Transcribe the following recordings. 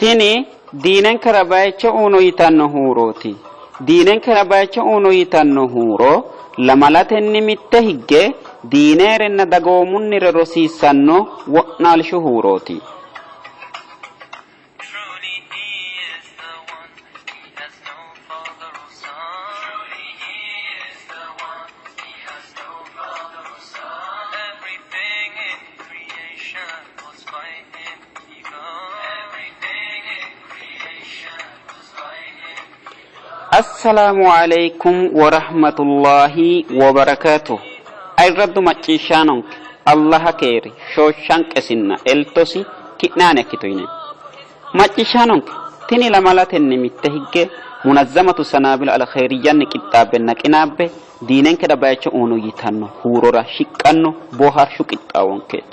tini diinen karabayecho uno yitanno huuroti diinen karabayecho uno yitanno huuro lamalatenni mitte higge diineerenna dagoomunnire rosiissanno wo'naalshu huuroti السلام عليكم ورحمة الله وبركاته أيرد مچيشانونك الله كيري شوشانك اسنا التوسي كنانك تويني مچيشانونك تني لمالات النمتهج منظمة سنابل على خيريان كتاب النكناب دينن كده بايچ اونو يتانو هورورا شكانو بوهار شو كتاونكت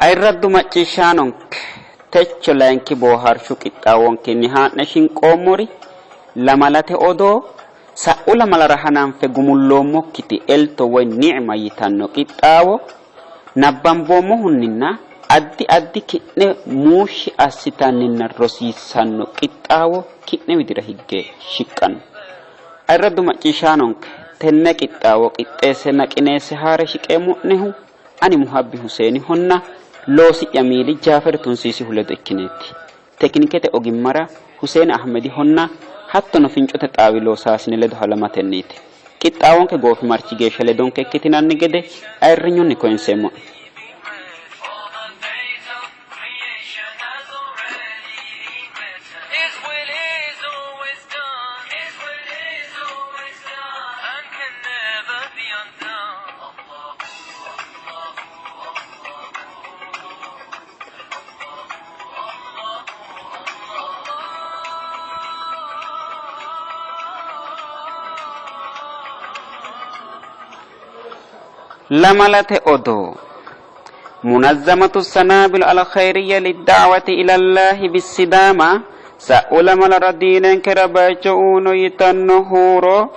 أيرد مچيشانونك تچو لانكي بوهار شو كتاونك نهان نشين قوموري لمالات اودو سأولا ملارحنان في قمولو موكتي التو ونعمة يتانو كتاو نبان بوموهننا أدي كتنه موشي أستاننا رسيسانو كتاو كتنه ودرهيجي شكان أيرد مچيشانونك تنه كتاو كتاسنا كناسي هارشك امونهو أني محبي حسيني هنا لوسي يميلي جافر تنسيسي هلدو اكينيتي تكنيكة اوغمارا حسين أحمدي هنا حتى نفنجو تتاوي لوساسني لدو حلمات النيتي كتاوان كغوف مارچي جيشة لدون كتنا نگده ايرنيو نكوين سيمو لملت أدو منظمة السنابل الخيرية للدعوة إلى الله بالسدامة سأول ملر دين كرباجون يتنهورو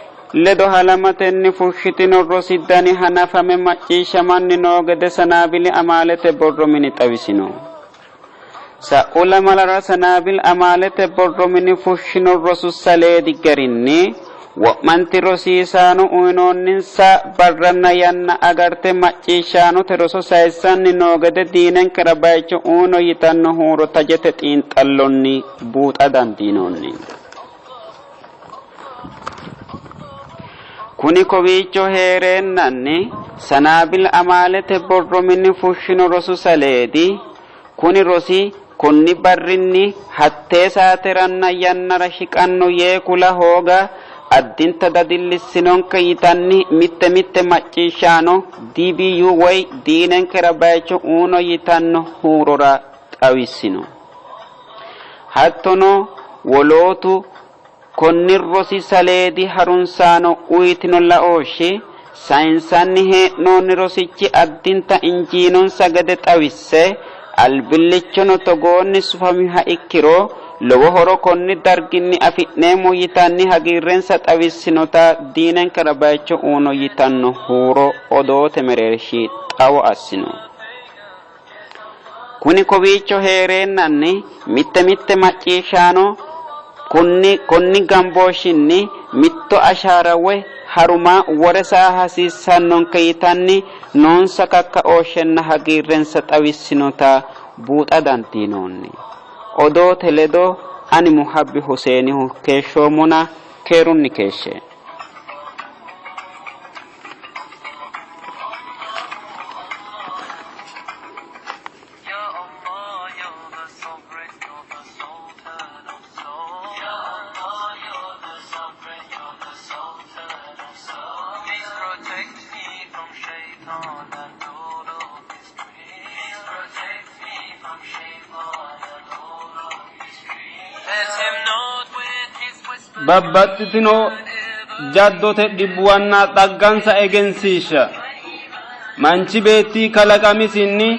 لدو هلمت النفوشتن الرسدان هنف من مجيش من نوغد سنابل أمالة برو من تاوسنو سأول ملر سنابل أمالة برو من فوشن الرسول سليد قرني ومن تروسيسانو اونون ننسا برنا ين اگرت مچيشانو تروسو سايسان نوغد دينن كربايچو اونو يتنو هورو تجت تين تلوني بوت ادان دينوني كوني كويچو هيرن نني سنابل امالت برو من فوشنو رسو سليدي كوني روسي كوني برني حتى ساترن ين رشقانو يكولا هوغا addinta dadillissinon kayitanni mitte macciishshaano DBU way diinen kerabayecho uno yitanno huurora xawissino hattono wolootu konni rosi saleedi harunsaano uyitino laooshshi sayinsanni hee'noonni rosichi addinta injiinonsa gede xawisse albillichono togoonni sufamiha ikkiro lowo horo konni darginni afi'neemo yitanni hagiirrensa xawissinota diinen karabayecho uno yitanno huuro odoote mereershi xawo assino kuni kowiicho heereennanni mitte macciishshaano konni gambooshinni mitto ashaara woy haruma wore saa hasiissannonke yitanni noonsa kakkaooshenna hagiirrensa xawissinota buuxa dandiinoonni odoote ledo ani muhabbi huseenihu keeshshoomuna keerunni keeshshe babbaxxitino jaddote dhibbuwanna xaggansa egensiishsha manchi beetti kalaqamisinni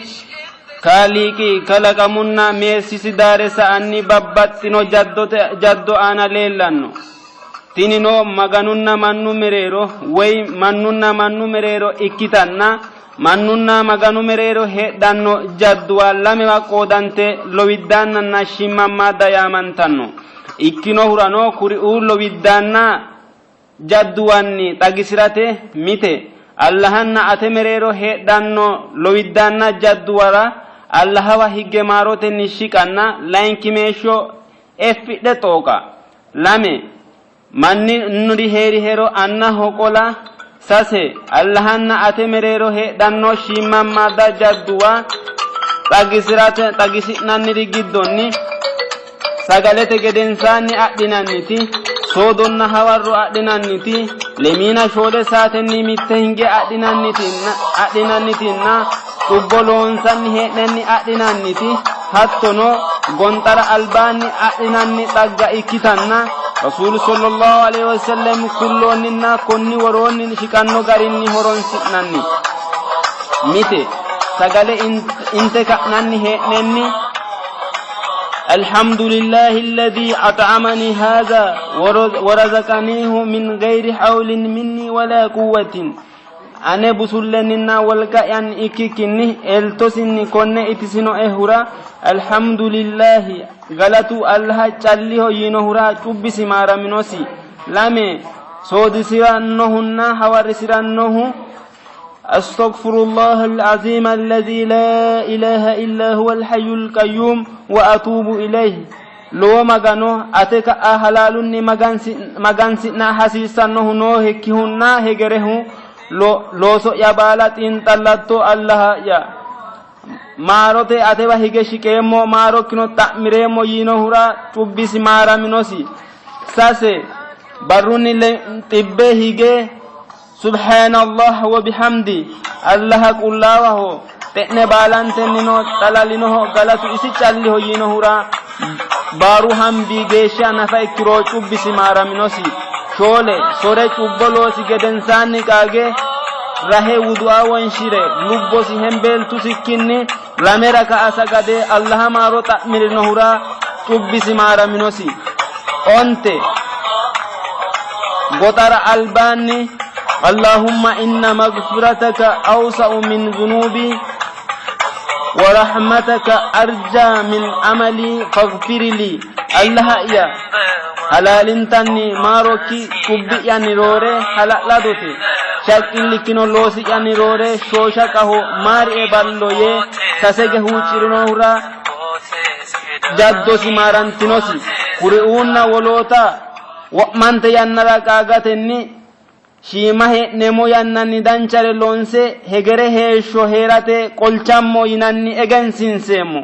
kaliqi kalaqamunna meessisi daaresa anni babbaxxino jaddo aana leellanno tinino maganunna mannu mereero way mannunna mannu mereero ikkitanna mannunna maganu mereero heedhanno jadduwa lamewa qoodante lowiddaannanna shimmammaadda yaamantanno ikkinohurano kuri'uu lowiddaanna jadduwanni xagisirate mite allahanna ate mereero heedhanno lowiddaanna jadduwara allahawa higge maarotenni shiqanna layinkimeeshsho effidhe xooqa lame manni nuri heeri hero anna hoqola sase allahanna ate mereero heedhanno shimmammaadda jadduwa xagisi'nanniri giddonni sagalete gedensaanni adhinanniti soodonna hawarro adhinanniti lemiina shoole saatenni mitte hinge adhinannitinna cubbo loonsanni hee'nenni adhinanniti hattono gonxara albaanni adhinanni xagga ikkitanna rasuulu sallallahu alaihi wasallam kulloonninna konni woroonni shiqanno garinni horonsi'nanni mite sagale inte ka'nanni hee'nenni الحمد لله الذي أطعمني هذا ورزقنيه من غير حول مني ولا قوة أنا بسلننا والكأن إككني التسني كن إتسنو إهرا الحمد لله غلطوا الله تشليه ينهرا تبس مارا منوسي لامي سود سرانهن حوار سرانه أستغفر الله العظيم الذي لا إله إلا هو الحي القيوم وأتوب إليه لو مغانو أتك أهلالني مغانسنا حسيسانه نو هكيهنا هجره لو سو يبالات انتلتو الله يا maarote atewa hige shiqeemmo maaro kino ta'mireemmo yiinohura cubbisi maara minosi sase barrunni xibbe hige subhanallah wa bihamdi allah qullawaho te'ne baalantennino xalalinoho galatu isi calliho yiinohura baaru hambi geeshsha nafa ikkiro cubbisi maara minosi shoole sore cubboloosi gedensaanni qaage rahe wudu'a wanshire lubbosi hembeltu sikkinni lame raka'a sagade allah maaro ta'mirinohura cubbisi maara minosi onte goxara albaanni اللهم إن مغفرتك أوسع من ذنوبي ورحمتك أرجى من عملي فاغفر لي الله يا حلال تاني ماروكي كبي يعني روري حلال لدوتي شاكين لكنو لوسي يعني روري شوشا كهو مار إبالو يه تسيجه چرنورا جادو سماران تنوسي قرئونا ولوتا ومانت ينرا كاغتني shiima hee'neemmo yannanni danchare loonse hegere heeshsho heerate qolchammo yinanni egensiinseemmo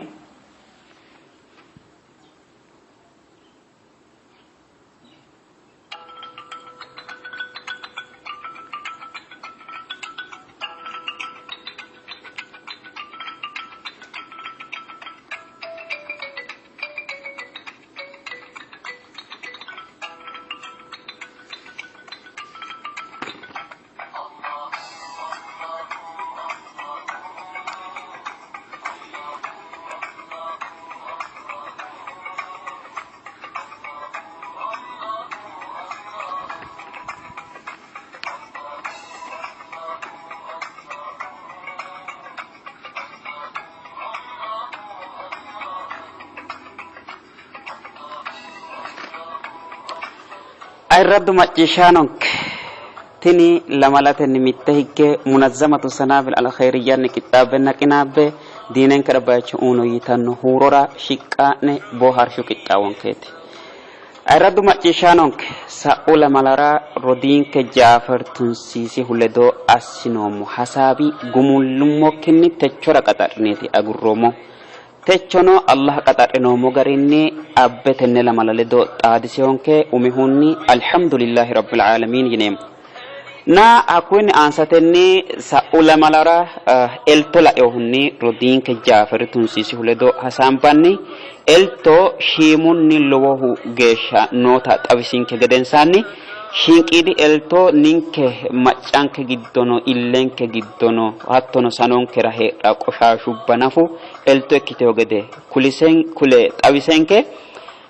الرد مجيشانك تني لملات نمتهك منظمة سنابل على خيرية كتابنا كناب دينن كربايش اونو يتن هورورا شكان بوهار شو كتاوان كيت الرد مجيشانك سأولا ملارا ردين كجافر تنسيسي هلدو أسنوم حسابي قمول لموكني تجورا قطرنيتي أقرومو techono allah qatarino mogarinni abbetenne lamalale do taadisiyonke umihunni alhamdulillahi rabbil alamin yinem na akwini ansatenni sa'ula malara eltola ehunni rodinke jafari tunsisi huledo hasambanni elto shimunni lowohu geesha nota xawisinke gedensanni shinqidi elto ninke maccanke giddono illenke giddono hattono sanonkera heedha qoshashubba nafu elto ikkiteyo gede kule xawisenke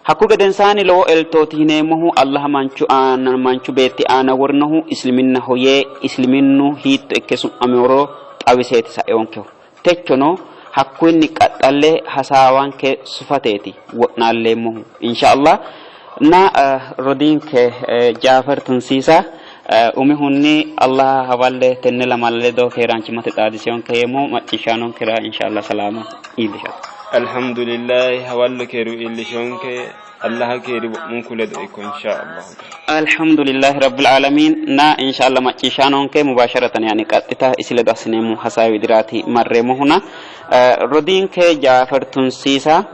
hakku gedensani lowo eltooti yineemmohu Allah manchu beetti aana wornohu isliminaho yee isliminu hiitto ikke su'ameworo xawiseeti saeonkeho techono hakku inni qaxxalle hasaawanke sufateeti wo'naalleemmohu inshallah na rodinke Jaafar Tunsiisa umihunni Allah hawalle tenne lamalle do keeraanchimate xaadisionke yemo macciishanonkera inshallah salama ilisha alhamdulillah hawallu keeru ilishonke Allah keeri mun kuledo iko inshallah alhamdulillah rabbil alamin na inshallah macciishanonke mubasharatan yani qattita isile dasnemu hasawi dirati marremo huna rodinke Jaafar Tunsiisa